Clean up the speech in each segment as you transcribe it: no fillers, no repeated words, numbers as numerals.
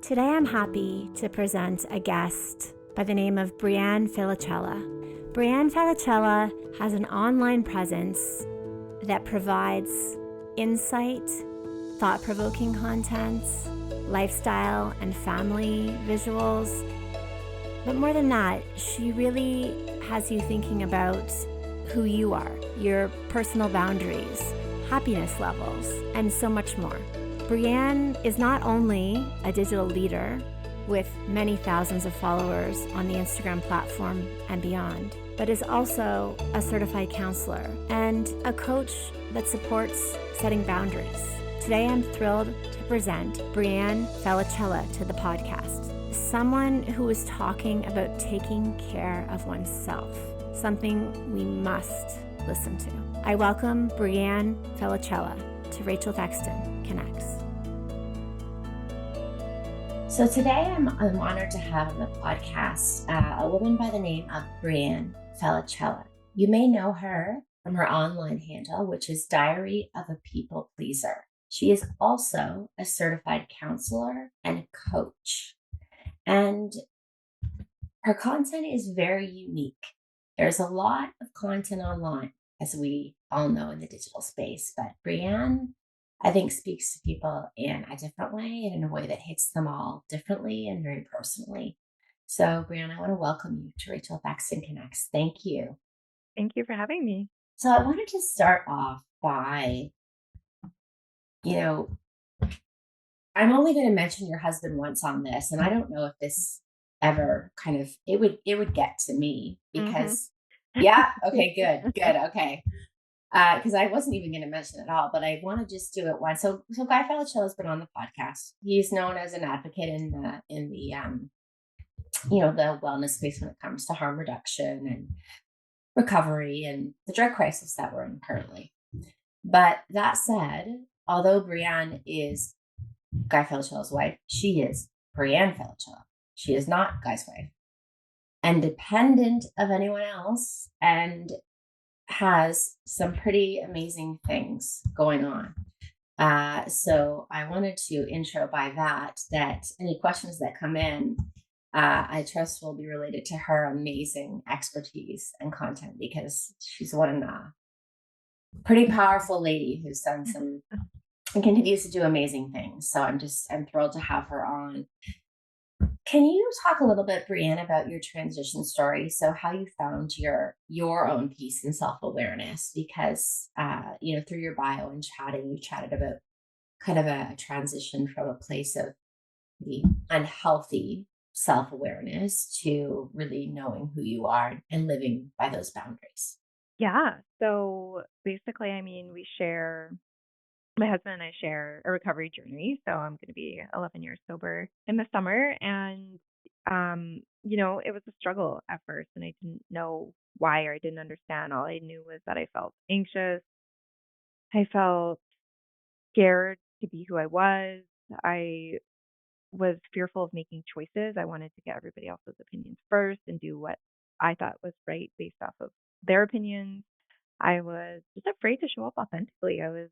Today I'm happy to present a guest by the name of Breanne Felicella. Breanne Felicella has an online presence that provides insight, thought-provoking content, lifestyle and family visuals. But more than that, she really has you thinking about who you are, your personal boundaries, happiness levels, and so much more. Breanne is not only a digital leader with many thousands of followers on the Instagram platform and beyond, but is also a certified counselor and a coach that supports setting boundaries. Today I'm thrilled to present Breanne Felicella to the podcast, someone who is talking about taking care of oneself, something we must listen to. I welcome Breanne Felicella to Rachel Thexton Connects. So today I'm honored to have on the podcast a woman by the name of Breanne Felicella. You may know her from her online handle, which is Diary of a People Pleaser. She is also a certified counselor and a coach. And her content is very unique. There's a lot of content online, as we all know in the digital space, but Breanne, I think, speaks to people in a different way and in a way that hits them all differently and very personally. So, Breanne, I want to welcome you to Rachel Thexton Connects. Thank you. Thank you for having me. So, I wanted to start off by, I'm only going to mention your husband once on this, and I don't know if this ever kind of it would get to me because yeah, okay, good, okay. Because I wasn't even going to mention it at all, but I want to just do it once. So Guy Felicella has been on the podcast. He's known as an advocate in the the wellness space when it comes to harm reduction and recovery and the drug crisis that we're in currently. But that said, although Breanne is Guy Felicella's wife, she is Breanne Felicella. She is not Guy's wife, independent of anyone else, and has some pretty amazing things going on. So I wanted to intro by that any questions that come in, I trust will be related to her amazing expertise and content, because she's one pretty powerful lady who's done some and continues to do amazing things. So I'm thrilled to have her on. Can you talk a little bit, Breanne, about your transition story? So how you found your own peace and self-awareness, because, through your bio and chatting, you chatted about kind of a transition from a place of the unhealthy self-awareness to really knowing who you are and living by those boundaries. Yeah. So basically, my husband and I share a recovery journey. So I'm going to be 11 years sober in the summer. And, it was a struggle at first, and I didn't know why, or I didn't understand. All I knew was that I felt anxious. I felt scared to be who I was. I was fearful of making choices. I wanted to get everybody else's opinions first and do what I thought was right based off of their opinions. I was just afraid to show up authentically. I was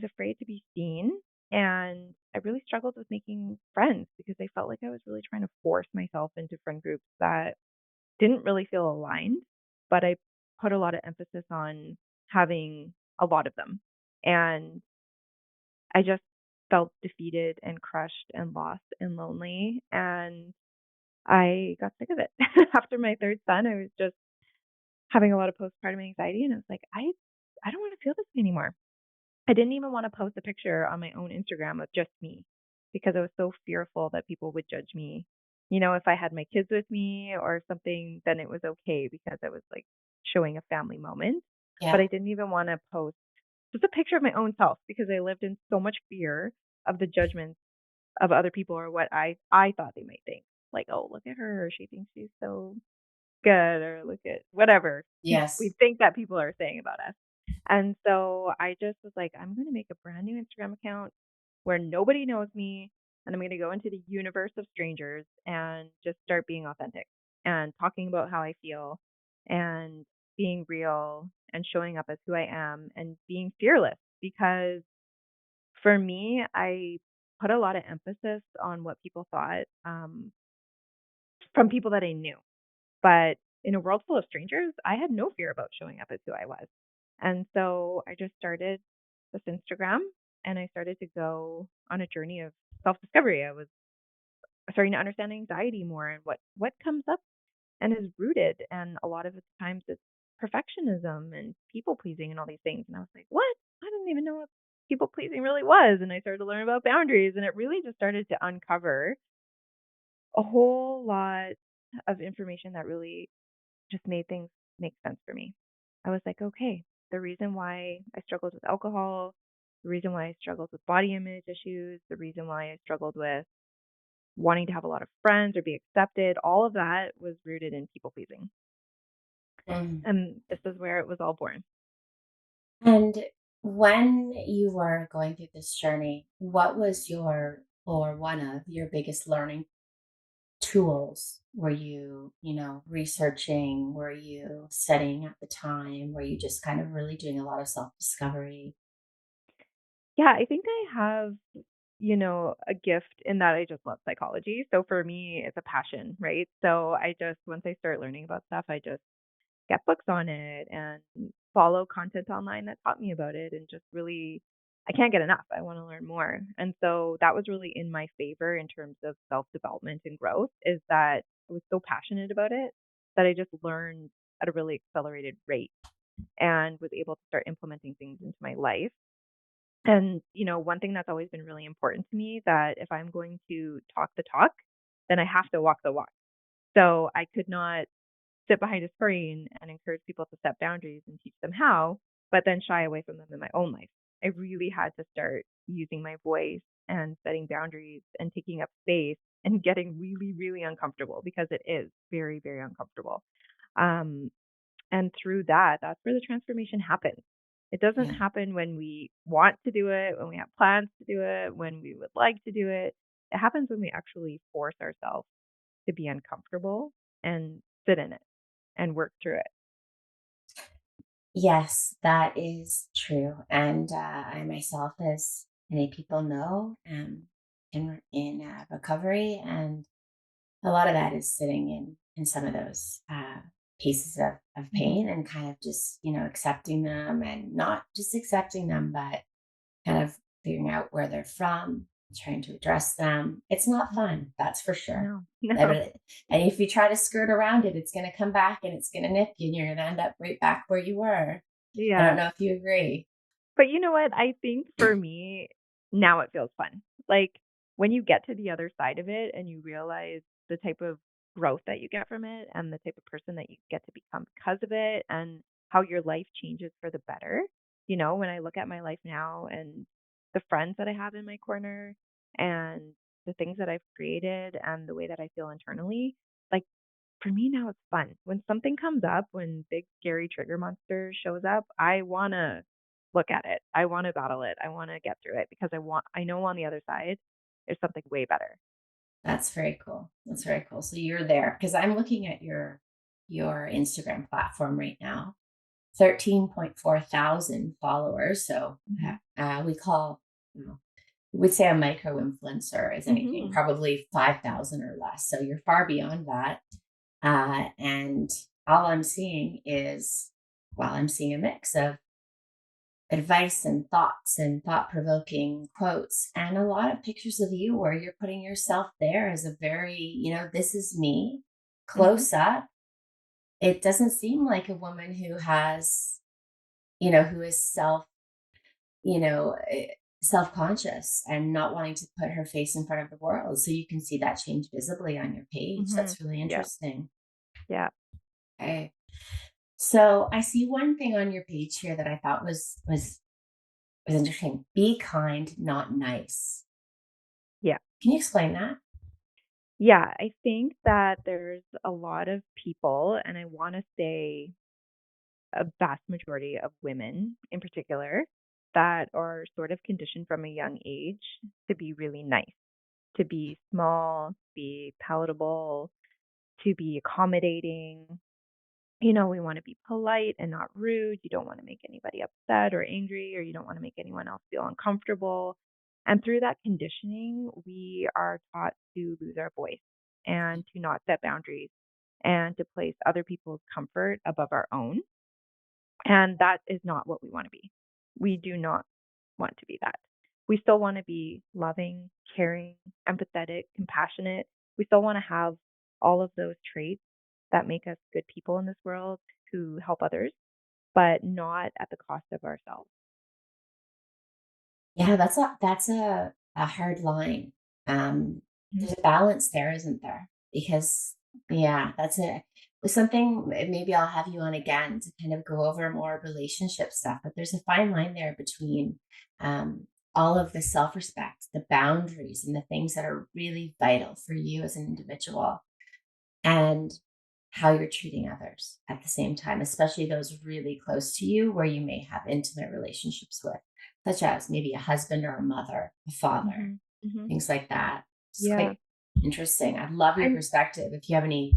afraid to be seen, and I really struggled with making friends because I felt like I was really trying to force myself into friend groups that didn't really feel aligned, but I put a lot of emphasis on having a lot of them. And I just felt defeated and crushed and lost and lonely, and I got sick of it. After my third son, I was just having a lot of postpartum anxiety, and I was like, I don't want to feel this way anymore. I didn't even want to post a picture on my own Instagram of just me because I was so fearful that people would judge me. If I had my kids with me or something, then it was okay because I was like showing a family moment. But Yeah. I didn't even want to post just a picture of my own self because I lived in so much fear of the judgments of other people or what I thought they might think. Like, oh, look at her, she thinks she's so good, or look at whatever we Yes. think that people are saying about us. And so I just was like, I'm going to make a brand new Instagram account where nobody knows me, and I'm going to go into the universe of strangers and just start being authentic and talking about how I feel and being real and showing up as who I am and being fearless. Because for me, I put a lot of emphasis on what people thought, from people that I knew. But in a world full of strangers, I had no fear about showing up as who I was. And so I just started this Instagram and I started to go on a journey of self-discovery. I was starting to understand anxiety more and what comes up and is rooted. And a lot of the times it's perfectionism and people pleasing and all these things. And I was like, what? I didn't even know what people pleasing really was. And I started to learn about boundaries and it really just started to uncover a whole lot of information that really just made things make sense for me. I was like, okay, the reason why I struggled with alcohol, the reason why I struggled with body image issues, the reason why I struggled with wanting to have a lot of friends or be accepted, all of that was rooted in people pleasing. Mm. And this is where it was all born. And when you were going through this journey, what was your or one of your biggest learning tools? Were you, researching? Were you studying at the time? Were you just kind of really doing a lot of self-discovery? Yeah, I think I have, a gift in that I just love psychology. So for me, it's a passion, right? So once I start learning about stuff, I just get books on it and follow content online that taught me about it and just really I can't get enough. I want to learn more. And so that was really in my favor in terms of self-development and growth is that I was so passionate about it that I just learned at a really accelerated rate and was able to start implementing things into my life. And, one thing that's always been really important to me that if I'm going to talk the talk, then I have to walk the walk. So I could not sit behind a screen and encourage people to set boundaries and teach them how, but then shy away from them in my own life. I really had to start using my voice and setting boundaries and taking up space and getting really, really uncomfortable because it is very, very uncomfortable. Um, and through that, that's where the transformation happens. It doesn't Yeah. happen when we want to do it, when we have plans to do it, when we would like to do it. It happens when we actually force ourselves to be uncomfortable and sit in it and work through it. Yes, that is true. And I myself, as many people know, am in recovery, and a lot of that is sitting in some of those pieces of Mhm. pain and kind of just accepting them, and not just accepting them, but kind of figuring out where they're from, trying to address them. It's not Mhm. fun, that's for sure. No, Uh, no. but- And if you try to skirt around it, it's going to come back and it's going to nip you, and you're going to end up right back where you were. I don't Yeah. know if you agree. But you know what? I think for me, now it feels fun. Like when you get to the other side of it and you realize the type of growth that you get from it and the type of person that you get to become because of it and how your life changes for the better. When I look at my life now and the friends that I have in my corner and the things that I've created and the way that I feel internally, like for me now it's fun. When something comes up, when big scary trigger monster shows up, I wanna look at it. I wanna battle it. I wanna get through it because I know on the other side there's something way better. That's very cool. That's very cool. So you're there because I'm looking at your Instagram platform right now. 13.4 thousand followers. So Mhm. we call, we'd say a micro influencer is anything, Mhm. probably 5,000 or less. So you're far beyond that. And all I'm seeing is, well, I'm seeing a mix of advice and thoughts and thought provoking quotes, and a lot of pictures of you where you're putting yourself there as a very, this is me, Mhm. close up. It doesn't seem like a woman who has, who is you know, eh, self-conscious and not wanting to put her face in front of the world. So you can see that change visibly on your page. Mhm. That's really Yeah. interesting. Yeah. Okay. So I see one thing on your page here that I thought was interesting. Be kind, not nice. Yeah. Can you explain that? Yeah, I think that there's a lot of people, and I wanna say a vast majority of women in particular, that are sort of conditioned from a young age to be really nice, to be small, be palatable, to be accommodating. We want to be polite and not rude. You don't want to make anybody upset or angry, or you don't want to make anyone else feel uncomfortable. And through that conditioning, we are taught to lose our voice and to not set boundaries and to place other people's comfort above our own. And that is not what we want to be. We do not want to be that. We still want to be loving, caring, empathetic, compassionate. We still want to have all of those traits that make us good people in this world who help others, but not at the cost of ourselves. Yeah, that's a hard line. Mhm. There's a balance there, isn't there? Because yeah, that's a something maybe I'll have you on again to kind of go over more relationship stuff, but there's a fine line there between um all of the self-respect, the boundaries, and the things that are really vital for you as an individual and how you're treating others at the same time, especially those really close to you where you may have intimate relationships with, such as maybe a husband or a mother, a father, Mhm. Mhm. things like that. It's Yeah. quite interesting. I'd love your I'm perspective if you have any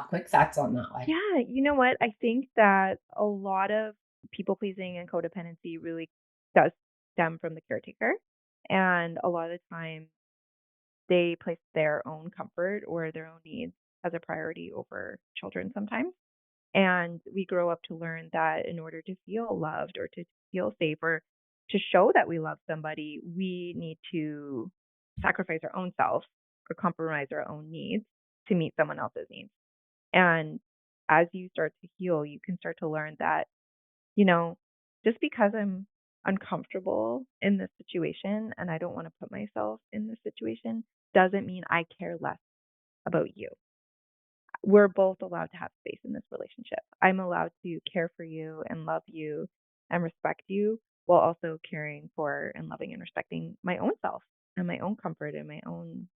quick thoughts on that one. Yeah, you know what? I think that a lot of people pleasing and codependency really does stem from the caretaker. And a lot of the time they place their own comfort or their own needs as a priority over children sometimes. And we grow up to learn that in order to feel loved or to feel safe or to show that we love somebody, we need to sacrifice our own self or compromise our own needs to meet someone else's needs. And as you start to heal, you can start to learn that, you know, just because I'm uncomfortable in this situation and I don't want to put myself in this situation doesn't mean I care less about you. We're both allowed to have space in this relationship. I'm allowed to care for you and love you and respect you while also caring for and loving and respecting my own self and my own comfort and my own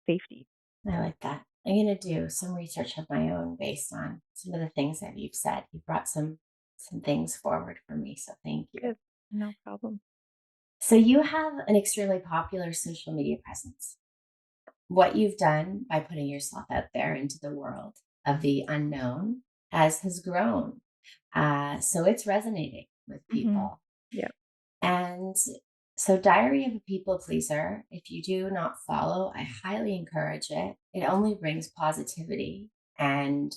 safety. I like that. I'm going to do some research of my own based on some of the things that you've said. You brought some things forward for me, so thank you. Good. No problem. So you have an extremely popular social media presence. What you've done by putting yourself out there into the world of the unknown has grown. So it's resonating with Mhm. people. Yeah. And so, Diary of a People Pleaser, if you do not follow, I highly encourage it. It only brings positivity and,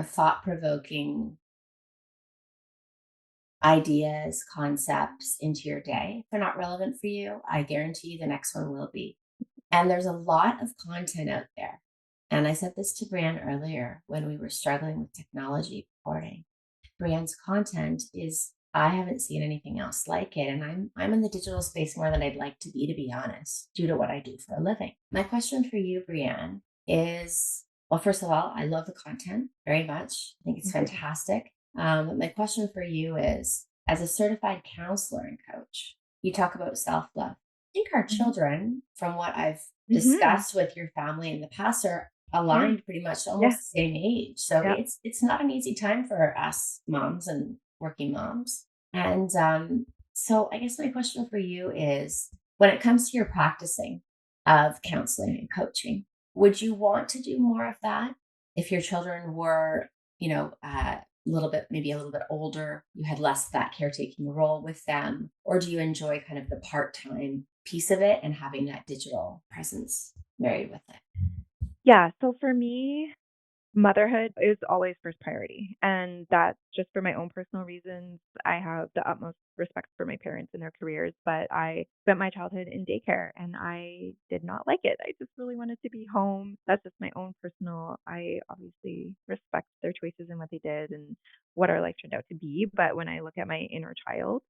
thought provoking ideas, concepts into your day. If they're not relevant for you, I guarantee you the next one will be. And there's a lot of content out there. And I said this to Breanne earlier when we were struggling with technology recording. Breanne's content is I haven't seen anything else like it. And I'm in the digital space more than I'd like to be honest, due to what I do for a living. My question for you, Breanne, is well, first of all, I love the content very much. I think it's Mhm. fantastic. But my question for you is as a certified counselor and coach, you talk about self love. I think our Mhm. children, from what I've Mhm. discussed with your family in the past, are Yeah. aligned pretty much Yeah. almost the same age. So Yeah. it's not an easy time for us moms and working moms. And so I guess my question for you is when it comes to your practicing of counseling and coaching, would you want to do more of that if your children were, a little bit, maybe a little bit older, you had less of that caretaking role with them, or do you enjoy kind of the part-time piece of it and having that digital presence married with it? Yeah. So for me, motherhood is always first priority, and that's just for my own personal reasons. I have the utmost respect for my parents and their careers, but I spent my childhood in daycare and I did not like it. I just really wanted to be home. That's just my own personal I obviously respect their choices and what they did and what our life turned out to be, but when I look at my inner child,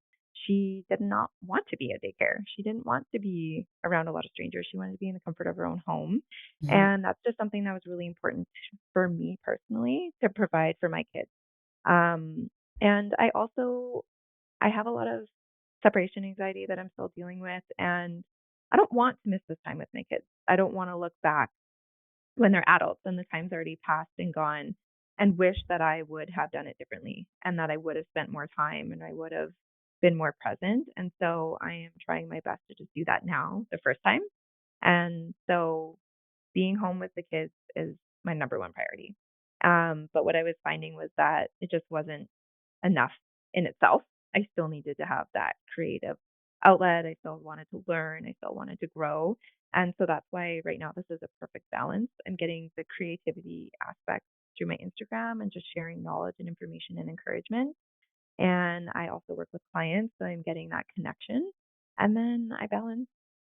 she did not want to be at daycare. She didn't want to be around a lot of strangers. She wanted to be in the comfort of her own home. Mhm. And that's just something that was really important for me personally to provide for my kids. Um, and I have a lot of separation anxiety that I'm still dealing with, and I don't want to miss this time with my kids. I don't want to look back when they're adults and the time's already passed and gone and wish that I would have done it differently and that I would have spent more time and I would have been more present. And so I am trying my best to just do that now the first time. And so being home with the kids is my number one priority. But what I was finding was that it just wasn't enough in itself. I still needed to have that creative. outlet. I still wanted to learn. I still wanted to grow. And so that's why right now this is a perfect balance. I'm getting the creativity aspect through my Instagram and just sharing knowledge and information and encouragement. And I also work with clients, so I'm getting that connection. And then I balance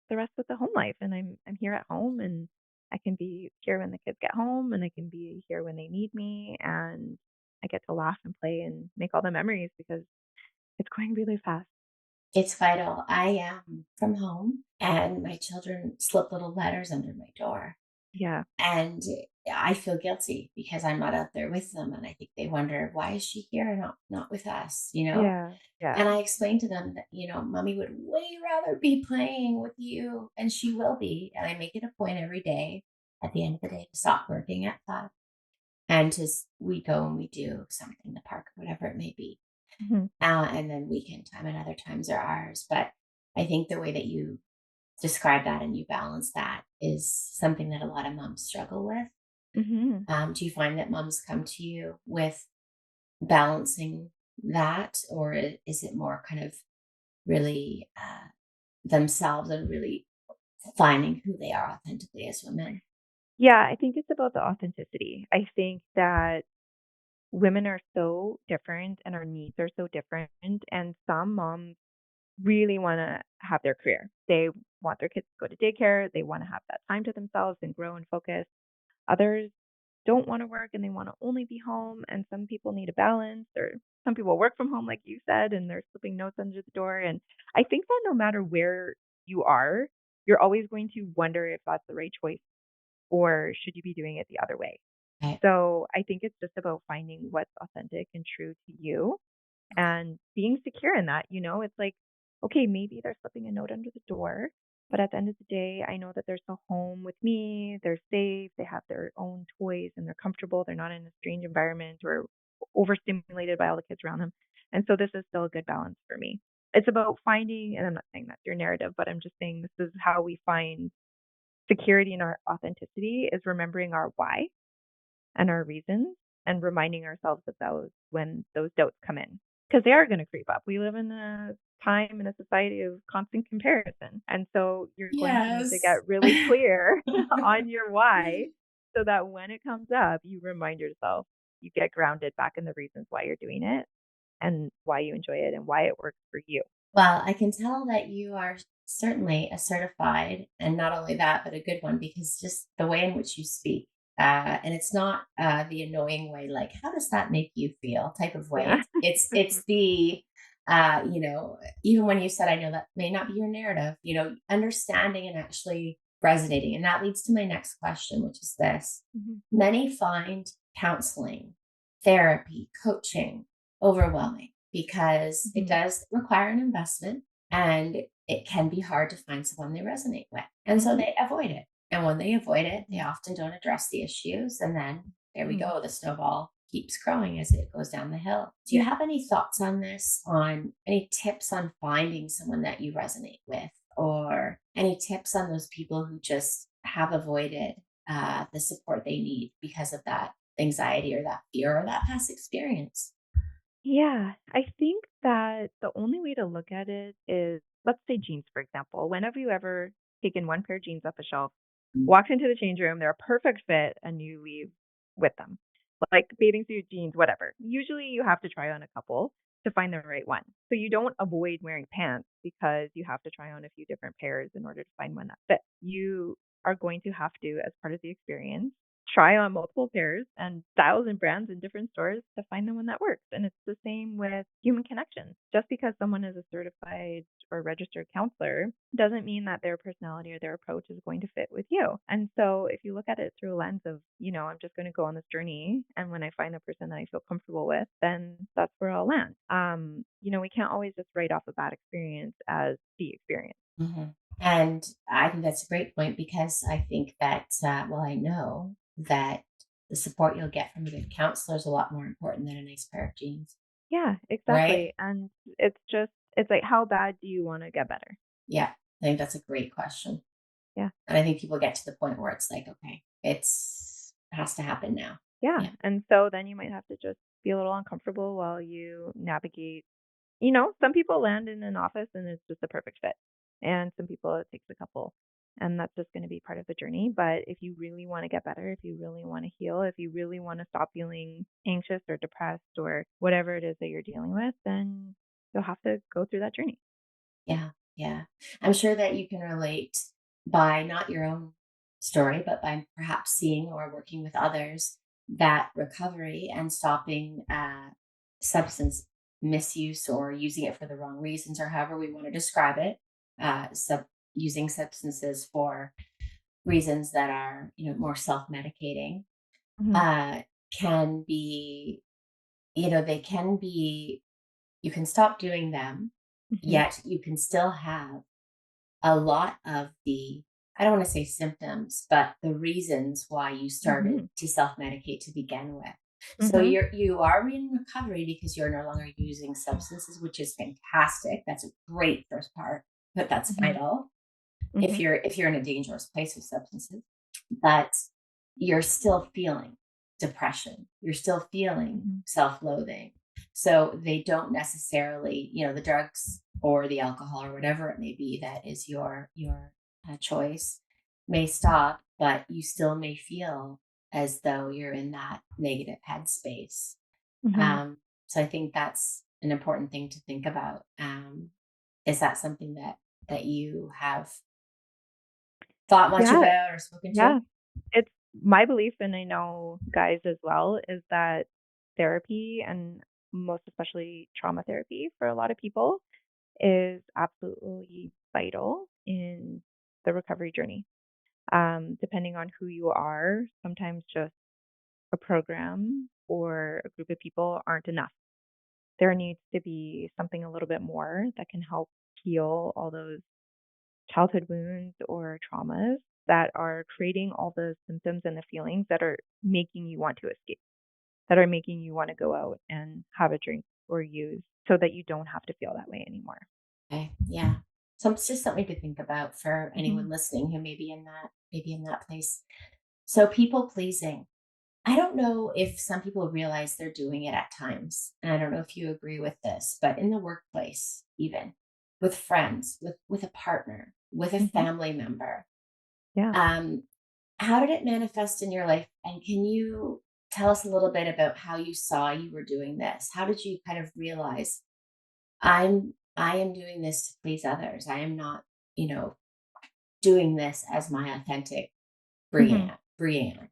the rest with the home life, and I'm here at home, and I can be here when the kids get home, and I can be here when they need me, and I get to laugh and play and make all the memories because it's going really fast. It's vital. I am from home and my children slip little letters under my door. Yeah. And I feel guilty because I'm not out there with them. And I think they wonder, why is she here and not with us, you know? Yeah. Yeah. And I explained to them that, mommy would way rather be playing with you, and she will be. And I make it a point every day at the end of the day to stop working at 5 and we go and we do something in the park or whatever it may be. Mhm. And then weekend time and other times are ours. But I think the way that you describe that and you balance that is something that a lot of moms struggle with. Mhm. Do you find that moms come to you with balancing that, or is it more kind of really themselves and really finding who they are authentically as women? Yeah, I think it's about the authenticity. I think that women are so different and our needs are so different, and some moms really wanna have their career. They want their kids to go to daycare, they wanna have that time to themselves and grow and focus. Others don't wanna work and they wanna only be home, and some people need a balance, or some people work from home, like you said, and they're slipping notes under the door, and I think that no matter where you are, you're always going to wonder if that's the right choice or should you be doing it the other way. Right. So, I think it's just about finding what's authentic and true to you and being secure in that, it's like, okay, maybe they're slipping a note under the door, but at the end of the day, I know that they're still home with me, they're safe, they have their own toys and they're comfortable, they're not in a strange environment or overstimulated by all the kids around them. And so this is still a good balance for me. It's about finding, and I'm not saying that's your narrative, but I'm just saying this is how we find security in our authenticity is remembering our why and our reasons and reminding ourselves of those when those doubts come in because they are going to creep up. We live in a time in a society of constant comparison. And so you're going to need to Yes. get really clear on your why so that when it comes up, you remind yourself, you get grounded back in the reasons why you're doing it and why you enjoy it and why it works for you. Well, I can tell that you are certainly a certified, and not only that, but a good one because just the way in which you speak, and it's not the annoying way, like "How does that make you feel?" type of way. Yeah. It's the even when you said, "I know that may not be your narrative," understanding and actually resonating, and that leads to my next question, which is this: Mhm. many find counseling, therapy, coaching overwhelming because it Mhm. does require an investment and it can be hard to find someone they resonate with. And so Mhm. they avoid it. And when they avoid it, they often don't address the issues. And then there we Mhm. go. The snowball keeps growing as it goes down the hill. Do you Yeah. have any thoughts on this? On any tips on finding someone that you resonate with? Or any tips on those people who just have avoided the support they need because of that anxiety or that fear or that past experience? Yeah, I think that the only way to look at it is, let's say jeans, for example. When have you ever taken one pair of jeans off a shelf, walked into the change room, they're a perfect fit, and you leave with them? Like bathing suit, jeans, whatever. Usually you have to try on a couple to find the right one. So you don't avoid wearing pants because you have to try on a few different pairs in order to find one that fits. You are going to have to, as part of the experience, try on multiple pairs and styles and brands in different stores to find the one that works. And it's the same with human connection. Just because someone is a certified or registered counselor doesn't mean that their personality or their approach is going to fit with you. And so if you look at it through a lens of, I'm just going to go on this journey and when I find the person that I feel comfortable with, then that's where I'll land. We can't always just write off a bad experience as the experience. Mhm. And I think that's a great point because I think that, well, I know that the support you'll get from a good counselor is a lot more important than a nice pair of jeans, Yeah, right? exactly. And it's like, how bad do you want to get better? Yeah, I think that's a great question. Yeah. And I think people get to the point where it's like, okay, it has to happen now. Yeah. Yeah. And so then you might have to just be a little uncomfortable while you navigate Some people land in an office and it's just the perfect fit. And some people it takes a couple. And that's just going to be part of the journey. But if you really want to get better, if you really want to heal, if you really want to stop feeling anxious or depressed or whatever it is that you're dealing with, then you'll have to go through that journey. Yeah, yeah. I'm sure that you can relate by not your own story, but by perhaps seeing or working with others that recovery and stopping substance misuse or using it for the wrong reasons or however we want to describe it, sub using substances for reasons that are more self-medicating Hmm. uh, can be they can be you can stop doing them, Hmm. yet you can still have a lot of the I don't want to say symptoms, but the reasons why you started Hmm. to self-medicate to begin with. So Hmm. you are in recovery because you're no longer using substances, which is fantastic. That's a great first part, but that's Hmm. vital Hmm. if you're in a dangerous place with substances. But you're still feeling depression. You're still feeling Hmm. self-loathing. So they don't necessarily, the drugs or the alcohol or whatever it may be that is your choice may stop, but you still may feel as though you're in that negative headspace. Hmm. So I think that's an important thing to think about. Is that something that you have thought much Yeah. about or spoken to? Yeah. It's my belief, and I know guys as well, is that therapy and most especially trauma therapy for a lot of people is absolutely vital in the recovery journey. Depending on who you are, sometimes just a program or a group of people aren't enough. There needs to be something a little bit more that can help heal all those childhood wounds or traumas that are creating all the symptoms and the feelings that are making you want to escape, that are making you want to go out and have a drink or use so that you don't have to feel that way anymore. Okay, yeah. So it's just something to think about for Hmm. anyone listening who may be in that place. So people pleasing. I don't know if some people realize they're doing it at times. And I don't know if you agree with this, but in the workplace, even with friends, with a partner, with a Hmm. family member, Yeah. um, how did it manifest in your life? And can you tell us a little bit about how you saw you were doing this? How did you kind of realize I am doing this to please others. I am not, doing this as my authentic Hmm. Breanne.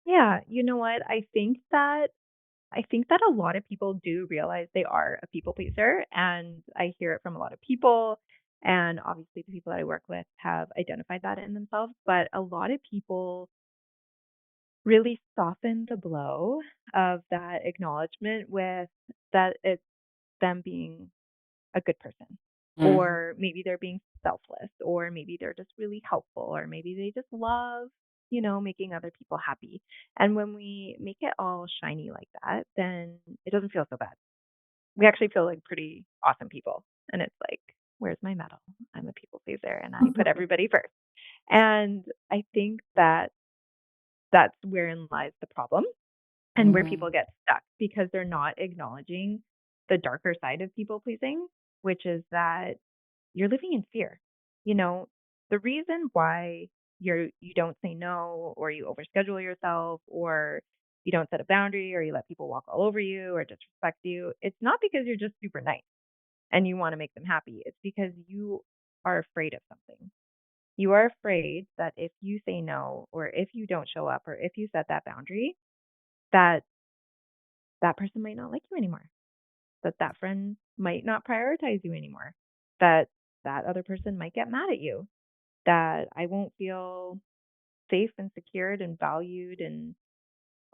Yeah. You know what? I think that a lot of people do realize they are a people pleaser, and I hear it from a lot of people. And obviously, the people that I work with have identified that in themselves. But a lot of people really soften the blow of that acknowledgement with that it's them being a good person. Mhm. Or maybe they're being selfless, or maybe they're just really helpful, or maybe they just love, making other people happy. And when we make it all shiny like that, then it doesn't feel so bad. We actually feel like pretty awesome people. And it's like, where's my medal? I'm a people pleaser and I put everybody first. And I think that that's wherein lies the problem and where people Mhm. get stuck because they're not acknowledging the darker side of people pleasing, which is that you're living in fear. You know, the reason why you don't say no or you overschedule yourself or you don't set a boundary or you let people walk all over you or disrespect you, it's not because you're just super nice and you want to make them happy. It's because you are afraid of something. You are afraid that if you say no or if you don't show up or if you set that boundary, that that person might not like you anymore, that that friend might not prioritize you anymore, that that other person might get mad at you, that I won't feel safe and secured and valued and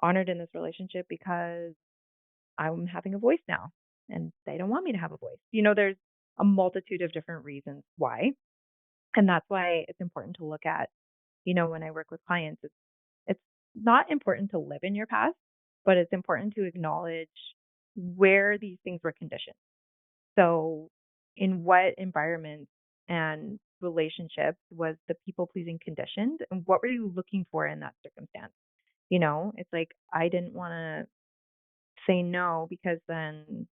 honored in this relationship because I'm having a voice now and they don't want me to have a voice. There's a multitude of different reasons why. And that's why it's important to look at, when I work with clients, it's not important to live in your past, but it's important to acknowledge where these things were conditioned. So, in what environments and relationships was the people pleasing conditioned? And what were you looking for in that circumstance? It's like I didn't want to say no because then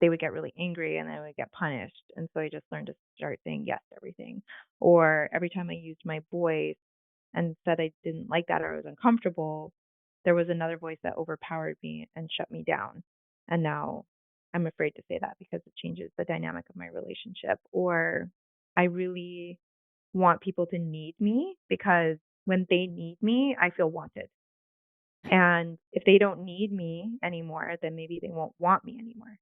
they would get really angry and then I would get punished. And so I just learned to start saying yes to everything. Or every time I used my voice and said I didn't like that or I was uncomfortable, there was another voice that overpowered me and shut me down. And now I'm afraid to say that because it changes the dynamic of my relationship. Or I really want people to need me because when they need me, I feel wanted. And if they don't need me anymore, then maybe they won't want me anymore.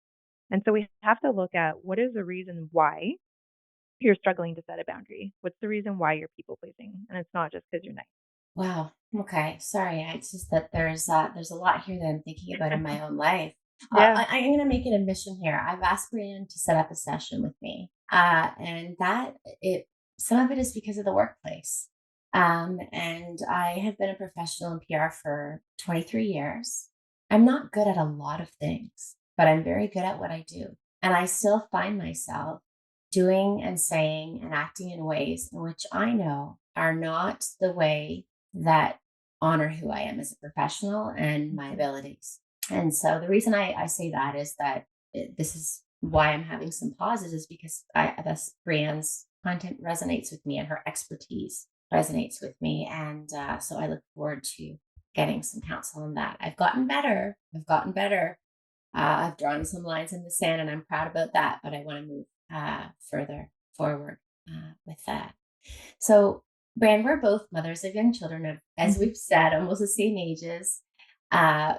And so we have to look at what is the reason why you're struggling to set a boundary? What's the reason why you're people pleasing? And it's not just because you're nice. Wow. Okay. Sorry. It's just that there's a lot here that I'm thinking about in my own life. Yeah. I'm going to make an admission here. I've asked Breanne to set up a session with me, and that it some of it is because of the workplace. And I have been a professional in PR for 23 years. I'm not good at a lot of things, but I'm very good at what I do, and I still find myself doing and saying and acting in ways in which I know are not the way that honor who I am as a professional and my Mhm. abilities. And so the reason I say that is that this is why I'm having some pauses is because this Brianne's content resonates with me and her expertise resonates with me. And so I look forward to getting some counsel on that. I've gotten better. I've gotten better. I've drawn some lines in the sand and I'm proud about that, but I want to move further forward with that. So, Brand, we're both mothers of young children, as Mhm. we've said, almost the same ages. Uh,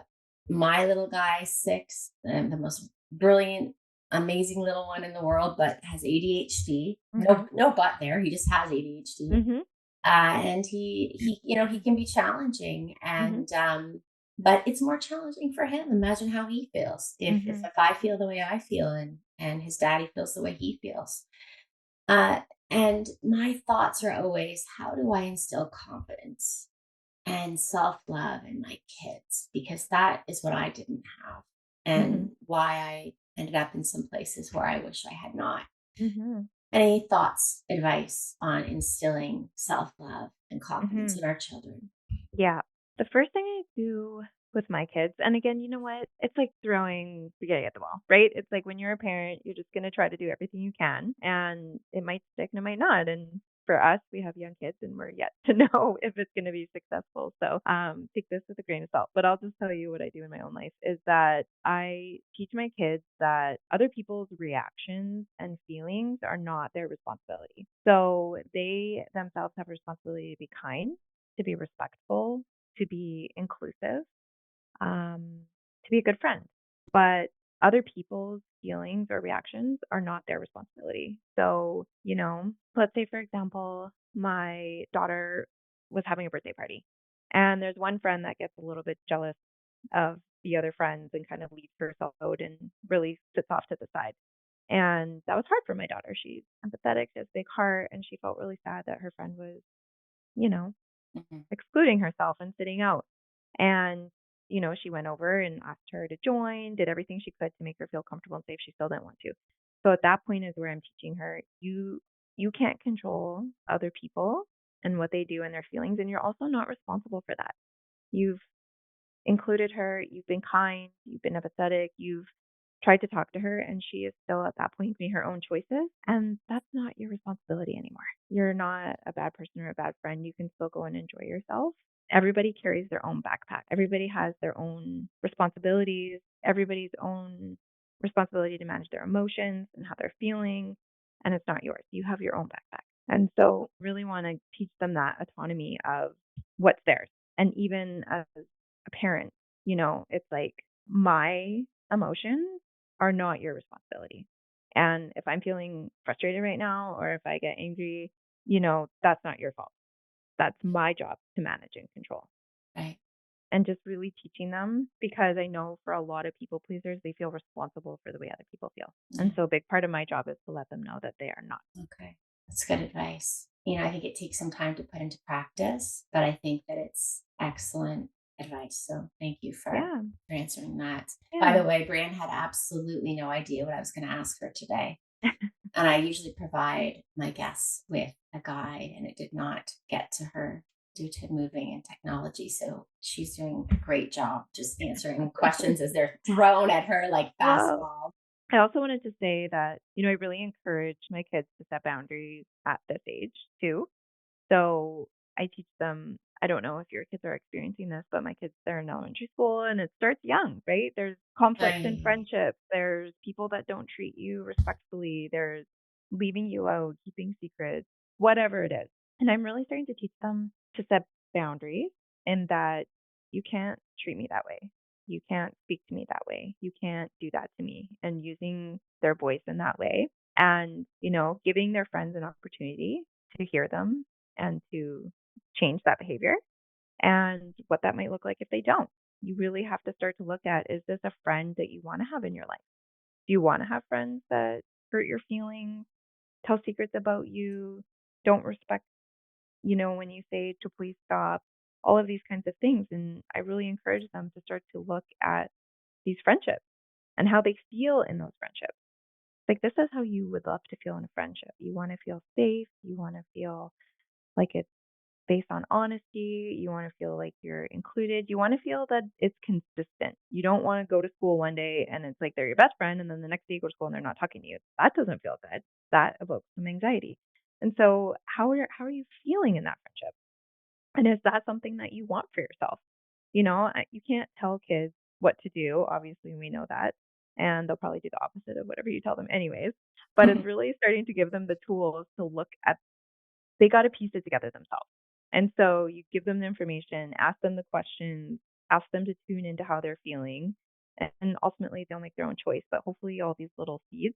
my little guy, 6, the most brilliant, amazing little one in the world, but has ADHD. Mhm. No, but there. He just has ADHD, Mhm. and he can be challenging, Mhm. and but it's more challenging for him. Imagine how he feels if Mhm. I feel the way I feel, and his daddy feels the way he feels. Uh, and my thoughts are always, how do I instill confidence and self love in my kids? Because that is what I didn't have, Mhm. and why I ended up in some places where I wish I had not. Mhm. Any thoughts, advice on instilling self love and confidence Mhm. in our children? Yeah. The first thing I do with my kids, and again, you know what? It's like throwing spaghetti at the wall, right? It's like when you're a parent, you're just going to try to do everything you can, and it might stick and it might not. And for us, we have young kids, and we're yet to know if it's going to be successful. So take this with a grain of salt. But I'll just tell you what I do in my own life is that I teach my kids that other people's reactions and feelings are not their responsibility. So they themselves have a responsibility to be kind, to be respectful, to be inclusive, to be a good friend. But other people's feelings or reactions are not their responsibility. So, let's say, for example, my daughter was having a birthday party, and there's one friend that gets a little bit jealous of the other friends and kind of leaves herself out and really sits off to the side. And that was hard for my daughter. She's empathetic, she has a big heart, and she felt really sad that her friend was, you know, Mhm. excluding herself and sitting out. And, she went over and asked her to join, did everything she could to make her feel comfortable and safe. She still didn't want to. So at that point is where I'm teaching her you can't control other people and what they do and their feelings, and you're also not responsible for that. You've included her, you've been kind, you've been empathetic, you've tried to talk to her, and she is still at that point making her own choices. And that's not your responsibility anymore. You're not a bad person or a bad friend. You can still go and enjoy yourself. Everybody carries their own backpack. Everybody has their own responsibilities, everybody's own responsibility to manage their emotions and how they're feeling. And it's not yours. You have your own backpack. And so, really want to teach them that autonomy of what's theirs. And even as a parent, it's like my emotions are not your responsibility. And if I'm feeling frustrated right now or if I get angry, that's not your fault. That's my job to manage and control. Right. And just really teaching them because I know for a lot of people pleasers, they feel responsible for the way other people feel. And Yeah. so a big part of my job is to let them know that they are not. Okay. That's good advice. I think it takes some time to put into practice, but I think that it's excellent advice. So thank you Yeah. for answering that. By Yeah. the way, Brian had absolutely no idea what I was going to ask her today. And I usually provide my guests with a guide, and it did not get to her due to moving and technology. So she's doing a great job just answering questions as they're thrown at her like Well, fastballs. I also wanted to say that, I really encourage my kids to set boundaries at this age too. So I teach them, I don't know if your kids are experiencing this, but my kids, they're in elementary school and it starts young, right? There's conflict in I friendships. There's people that don't treat you respectfully. There's leaving you out, keeping secrets, whatever it is. And I'm really starting to teach them to set boundaries in that you can't treat me that way. You can't speak to me that way. You can't do that to me. And using their voice in that way and, giving their friends an opportunity to hear them and to change that behavior and what that might look like if they don't. You really have to start to look at, is this a friend that you want to have in your life? Do you want to have friends that hurt your feelings, tell secrets about you, don't respect, when you say to please stop, all of these kinds of things. And I really encourage them to start to look at these friendships and how they feel in those friendships. Like, this is how you would love to feel in a friendship. You want to feel safe. You want to feel like it's based on honesty. You want to feel like you're included. You want to feel that it's consistent. You don't want to go to school one day and it's like they're your best friend, and then the next day you go to school and they're not talking to you. That doesn't feel good. That evokes some anxiety. And so, how are you feeling in that friendship? And is that something that you want for yourself? You can't tell kids what to do. Obviously, we know that. And they'll probably do the opposite of whatever you tell them, anyways. But it's really starting to give them the tools to look at, they got to piece it together themselves. And so you give them the information, ask them the questions, ask them to tune into how they're feeling. And ultimately, they'll make their own choice. But hopefully, all these little seeds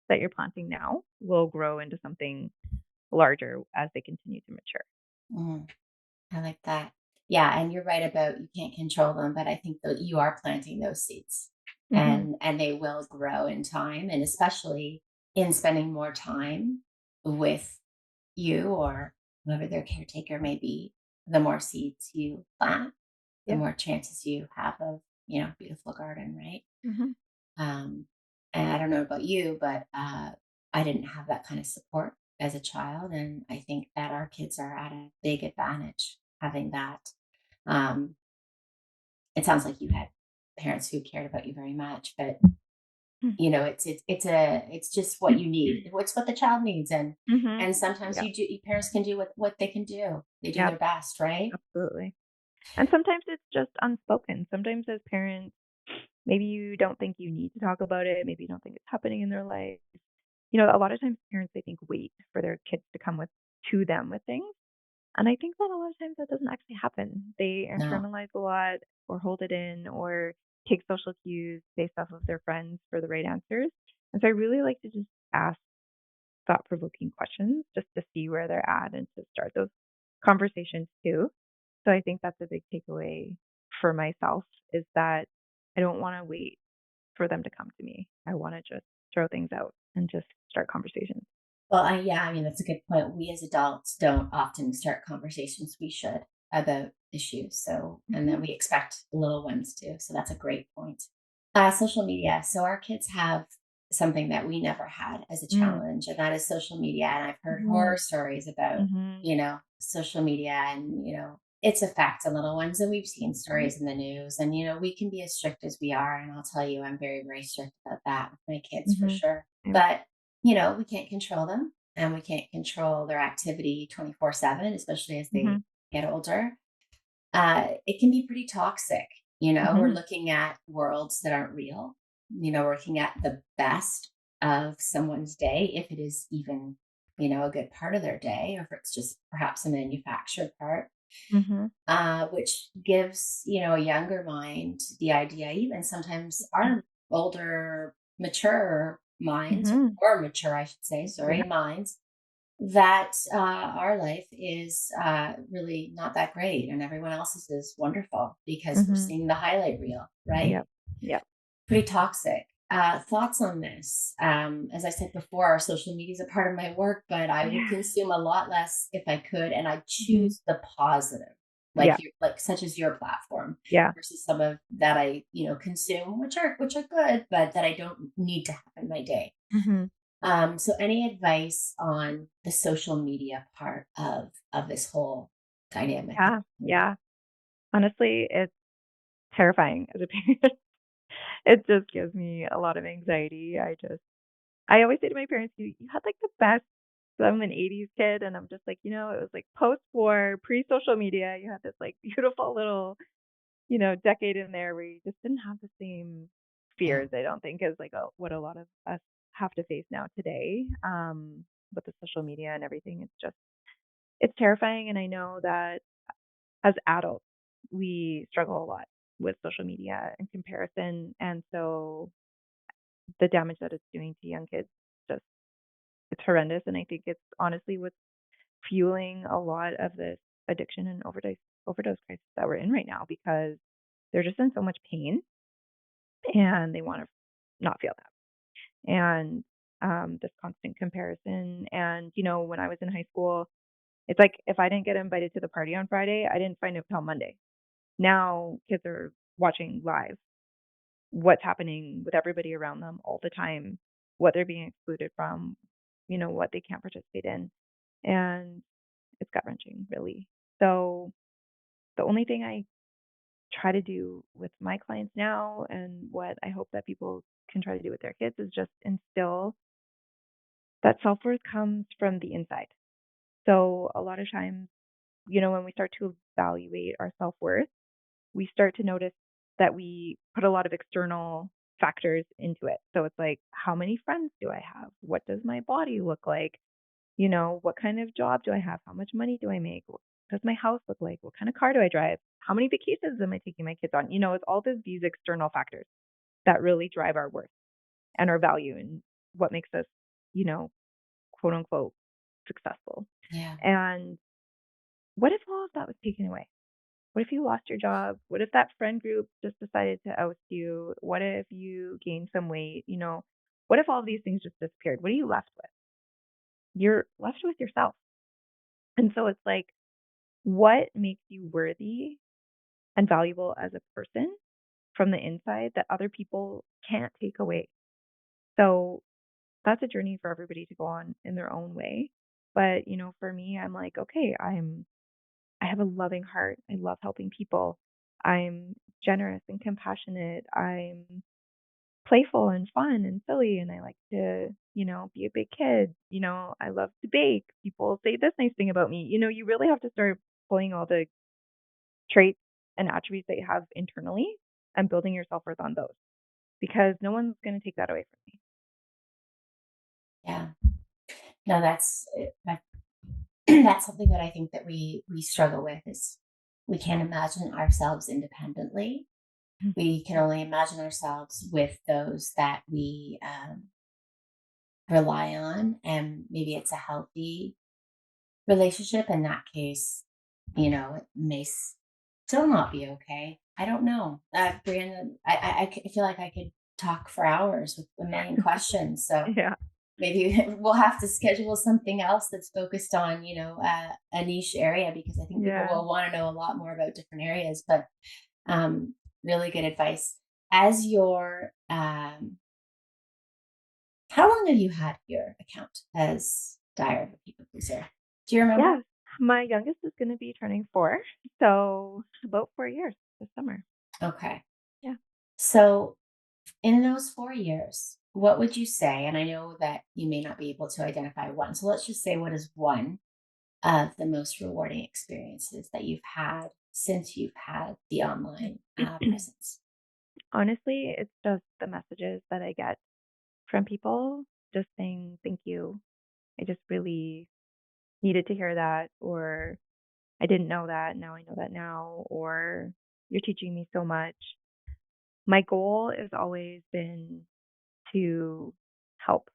that you're planting now will grow into something larger as they continue to mature. Mm, I like that. Yeah, and you're right about you can't control them, but I think that you are planting those seeds, Hmm. and they will grow in time, and especially in spending more time with you or whoever their caretaker may be, the more seeds you plant, the Yeah. more chances you have of, beautiful garden, right? Hmm. Um, and I don't know about you, but I didn't have that kind of support as a child. And I think that our kids are at a big advantage having that. Um, it sounds like you had parents who cared about you very much, but it's just what you need. It's what the child needs, Hmm. and sometimes Yeah. parents can do what they can do. They do Yeah. their best, right? Absolutely. And sometimes it's just unspoken. Sometimes as parents, maybe you don't think you need to talk about it. Maybe you don't think it's happening in their life. A lot of times parents, I think, wait for their kids to come to them with things. And I think that a lot of times that doesn't actually happen. They No. internalize a lot or hold it in or take social cues based off of their friends for the right answers. And so I really like to just ask thought provoking questions just to see where they're at and to start those conversations too. So I think that's a big takeaway for myself is that I don't want to wait for them to come to me. I want to just throw things out and just start conversations. Well, yeah, I mean, that's a good point. We as adults don't often start conversations we should about issues. So, and Hmm. then we expect little ones to. So that's a great point. Social media. So our kids have something that we never had as a Mm. challenge, and that is social media. And I've heard Hmm. horror stories about, Hmm. social media and, its effect on little ones. And we've seen Hmm. stories in the news, and, we can be as strict as we are. And I'll tell you, I'm very, very strict about that with my kids for Hmm. sure. Yeah. But, we can't control them and we can't control their activity 24/7, especially as Hmm. they get older. It can be pretty toxic. We're Hmm. looking at worlds that aren't real. We're looking at the best of someone's day, if it is even, a good part of their day, or if it's just perhaps a manufactured part, Hmm. which gives, a younger mind the idea, even sometimes our older, mature minds, Hmm. or mature, I should say, sorry, Yeah. minds, that our life is really not that great and everyone else's is wonderful because we're Hmm. seeing the highlight reel, right? Yep. Yep. Pretty toxic. Thoughts on this? As I said before, our social media is a part of my work, but I would Yeah. consume a lot less if I could, and I Hmm. choose the positive, Yeah. like such as your platform, Yeah. versus some of that I consume, which are good, but that I don't need to have in my day. Hmm. So any advice on the social media part of this whole dynamic? Yeah. Yeah. Honestly, it's terrifying as a parent. It just gives me a lot of anxiety. I always say to my parents, "You had, like, the best." So I'm an '80s kid, and I'm just like, it was, like, post-war, pre-social media. You had this, like, beautiful little, decade in there where you just didn't have the same Yeah. fears, I don't think, as, like, what a lot of us have to face now today, with the social media and everything. It's terrifying, and I know that as adults, we struggle a lot with social media and comparison, and so the damage that it's doing to young kids, just it's horrendous, and I think it's honestly what's fueling a lot of this addiction and overdose crisis that we're in right now because they're just in so much pain and they want to not feel that. And this constant comparison. And when I was in high school, it's like if I didn't get invited to the party on Friday, I didn't find it till Monday. Now kids are watching live what's happening with everybody around them all the time, what they're being excluded from, what they can't participate in. And it's gut wrenching, really. So the only thing I try to do with my clients now and what I hope that people can try to do with their kids is just instill that self worth comes from the inside. So a lot of times, when we start to evaluate our self worth, we start to notice that we put a lot of external factors into it. So it's like, how many friends do I have? What does my body look like? What kind of job do I have? How much money do I make? What does my house look like? What kind of car do I drive? How many vacations am I taking my kids on? It's all these external factors that really drive our worth and our value and what makes us, you know, quote unquote successful. Yeah. And what if all of that was taken away? What if you lost your job? What if that friend group just decided to oust you? What if you gained some weight? What if all of these things just disappeared? What are you left with? You're left with yourself. And so it's like, what makes you worthy and valuable as a person from the inside that other people can't take away? So that's a journey for everybody to go on in their own way. But, for me, I'm like, okay, I have a loving heart. I love helping people. I'm generous and compassionate. I'm playful and fun and silly and I like to, be a big kid. I love to bake. People say this nice thing about me. You really have to start pulling all the traits and attributes that you have internally and building your self-worth on those because no one's going to take that away from me. Yeah. No, that's something that I think that we struggle with is we can't imagine ourselves independently. We can only imagine ourselves with those that we rely on, and maybe it's a healthy relationship. In that case, it may still not be okay. I don't know. Brandon, I feel like I could talk for hours with a million questions. So Yeah. maybe we'll have to schedule something else that's focused on, a niche area because I think people Yeah. will want to know a lot more about different areas. But um, really good advice. As your, how long have you had your account as Diary of a People Pleaser? Do you remember? Yeah. My youngest is going to be turning 4. So about 4 years this summer. Okay. Yeah. So in those 4 years, what would you say? And I know that you may not be able to identify one. So let's just say what is one of the most rewarding experiences that you've had since you've had the online presence? Honestly, it's just the messages that I get from people just saying thank you. I just really needed to hear that, or I didn't know that. Now I know that now, or you're teaching me so much. My goal has always been to help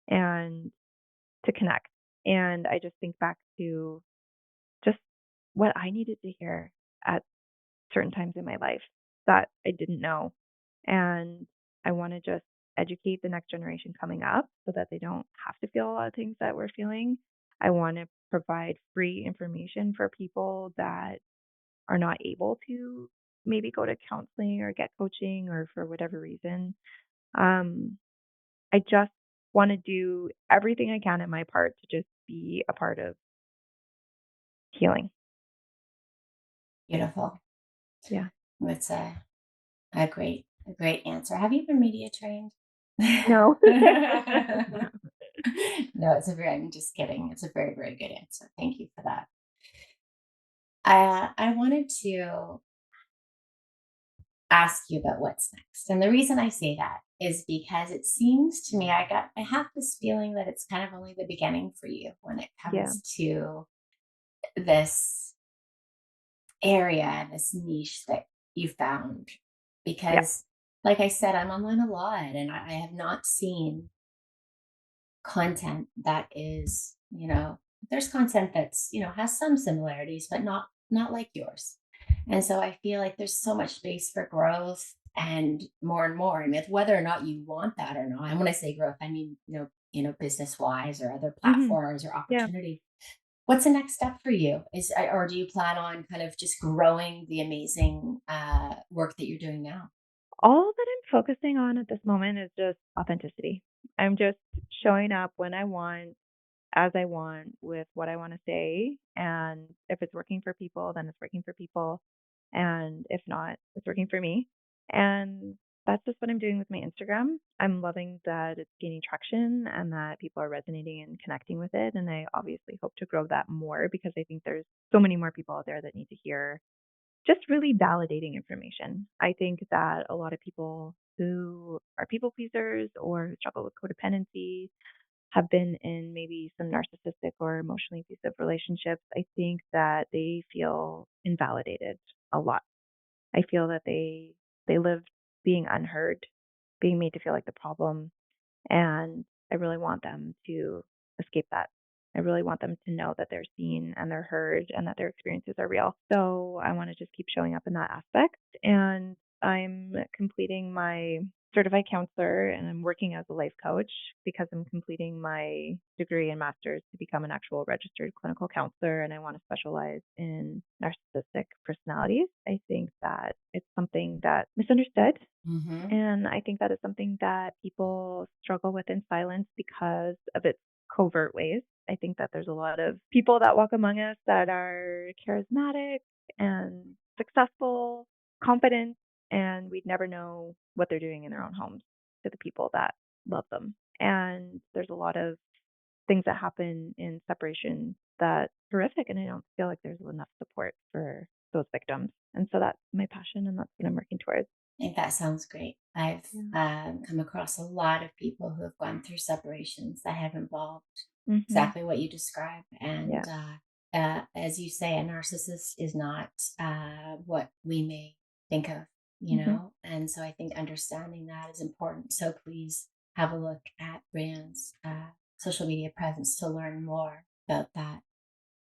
and to connect. And I just think back to just what I needed to hear at certain times in my life that I didn't know. And I want to just educate the next generation coming up so that they don't have to feel a lot of things that we're feeling. I want to provide free information for people that are not able to maybe go to counseling or get coaching or for whatever reason. Um, I just want to do everything I can in my part to just be a part of healing. Beautiful. Yeah. It's a great a great answer. Have you been media trained? No. No, it's a very, I'm just kidding. It's a very, very good answer. Thank you for that. I wanted to ask you about what's next. And the reason I say that is because it seems to me I have this feeling that it's kind of only the beginning for you when it Yeah. comes to this area, this niche that you found. Yeah. Because like I said, I'm online a lot and I have not seen content that is, there's content that's, has some similarities, but not like yours. And so I feel like there's so much space for growth and more. And if whether or not you want that or not, and when I say growth, I mean, business wise or other Hmm. platforms or Yeah. opportunity. What's the next step for you? Or do you plan on kind of just growing the amazing work that you're doing now? All that I'm focusing on at this moment is just authenticity. I'm just showing up when I want, as I want, with what I want to say. And if it's working for people, then it's working for people. And if not, it's working for me. And that's just what I'm doing with my Instagram. I'm loving that it's gaining traction and that people are resonating and connecting with it. And I obviously hope to grow that more because I think there's so many more people out there that need to hear just really validating information. I think that a lot of people who are people pleasers or who struggle with codependency have been in maybe some narcissistic or emotionally abusive relationships. I think that they feel invalidated a lot. I feel that they live being unheard, being made to feel like the problem, and I really want them to escape that. I really want them to know that they're seen and they're heard and that their experiences are real. So I want to just keep showing up in that aspect. And I'm completing my certified counselor and I'm working as a life coach because I'm completing my degree and master's to become an actual registered clinical counselor. And I want to specialize in narcissistic personalities. I think that it's something that's misunderstood Hmm. and I think that is something that people struggle with in silence because of its covert ways. I think that there's a lot of people that walk among us that are charismatic and successful, confident, and we'd never know what they're doing in their own homes to the people that love them. And there's a lot of things that happen in separation that's horrific, and I don't feel like there's enough support for those victims. And so that's my passion, and that's what I'm working towards. I think that sounds great. I've Yeah. come across a lot of people who have gone through separations that have involved Mhm. exactly what you describe. And Yeah. as you say, a narcissist is not what we may think of, Mhm. And so I think understanding that is important. So please have a look at Brianne's social media presence to learn more about that.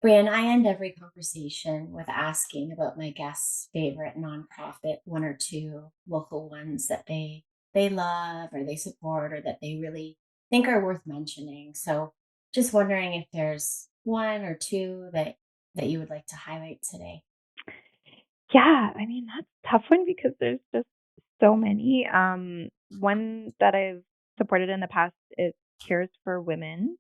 Breanne, I end every conversation with asking about my guests' favorite nonprofit, one or two local ones that they love or they support or that they really think are worth mentioning. So just wondering if there's one or two that you would like to highlight today. Yeah, I mean, that's a tough one because there's just so many. One that I've supported in the past is Cares for Women.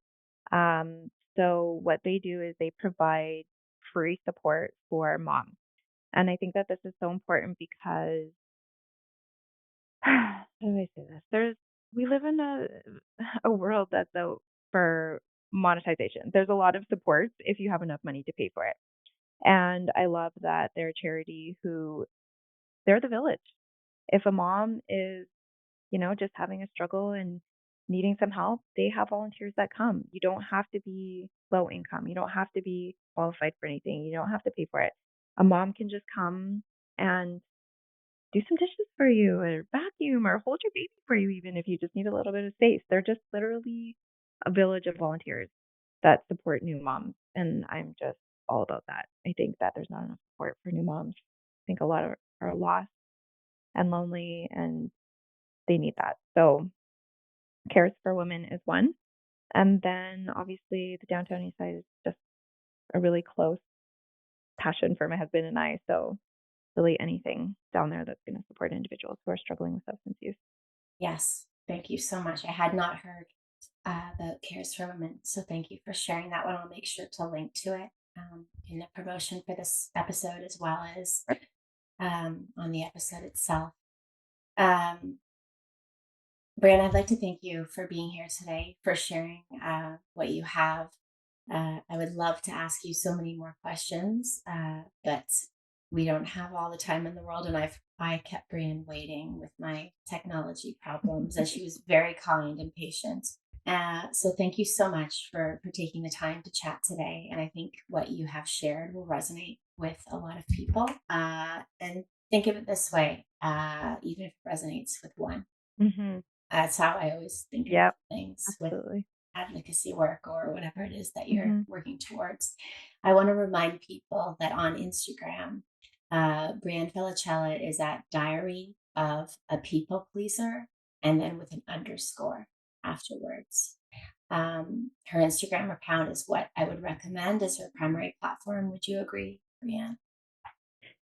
So what they do is they provide free support for moms. And I think that this is so important because how do I say this? We live in a world that's out for monetization. There's a lot of supports if you have enough money to pay for it. And I love that they're a charity who they're the village. If a mom is, just having a struggle and needing some help, they have volunteers that come. You don't have to be low income. You don't have to be qualified for anything. You don't have to pay for it. A mom can just come and do some dishes for you or vacuum or hold your baby for you, even if you just need a little bit of space. They're just literally a village of volunteers that support new moms. And I'm just all about that. I think that there's not enough support for new moms. I think a lot of are lost and lonely and they need that. So Cares for Women is one. And then obviously the downtown east side is just a really close passion for my husband and I. So really anything down there that's going to support individuals who are struggling with substance use. Yes, thank you so much. I had not heard about Cares for Women, so thank you for sharing that one. I'll make sure to link to it in the promotion for this episode as well as on the episode itself. Um, Breanne, I'd like to thank you for being here today, for sharing what you have. I would love to ask you so many more questions, but we don't have all the time in the world, and I kept Breanne waiting with my technology problems, and she was very kind and patient. So thank you so much for taking the time to chat today. And I think what you have shared will resonate with a lot of people. And think of it this way, even if it resonates with one. Mm-hmm. That's how I always think of Yep, things with absolutely. advocacy work or whatever it is that you're Mm-hmm. working towards. I want to remind people that on Instagram, Breanne Felicella is at Diary of a People Pleaser, and then with an underscore afterwards. Her Instagram account is what I would recommend as her primary platform. Would you agree, Breanne?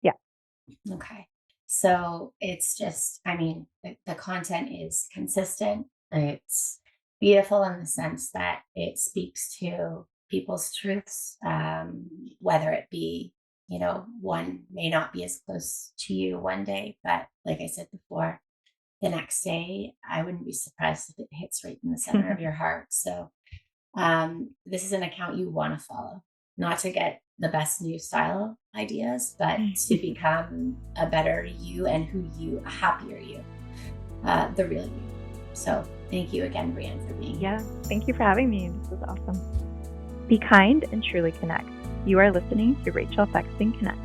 Yeah. Okay. So it's just, I mean, the content is consistent. It's beautiful in the sense that it speaks to people's truths, whether it be, one may not be as close to you one day, but like I said before, the next day, I wouldn't be surprised if it hits right in the center of your heart. So this is an account you want to follow, not to get the best new style ideas, but to become a better you and a happier you, the real you. So thank you again, Breanne, for being here. Yeah. Thank you for having me. This was awesome. Be kind and truly connect. You are listening to Rachel Thexton Connect.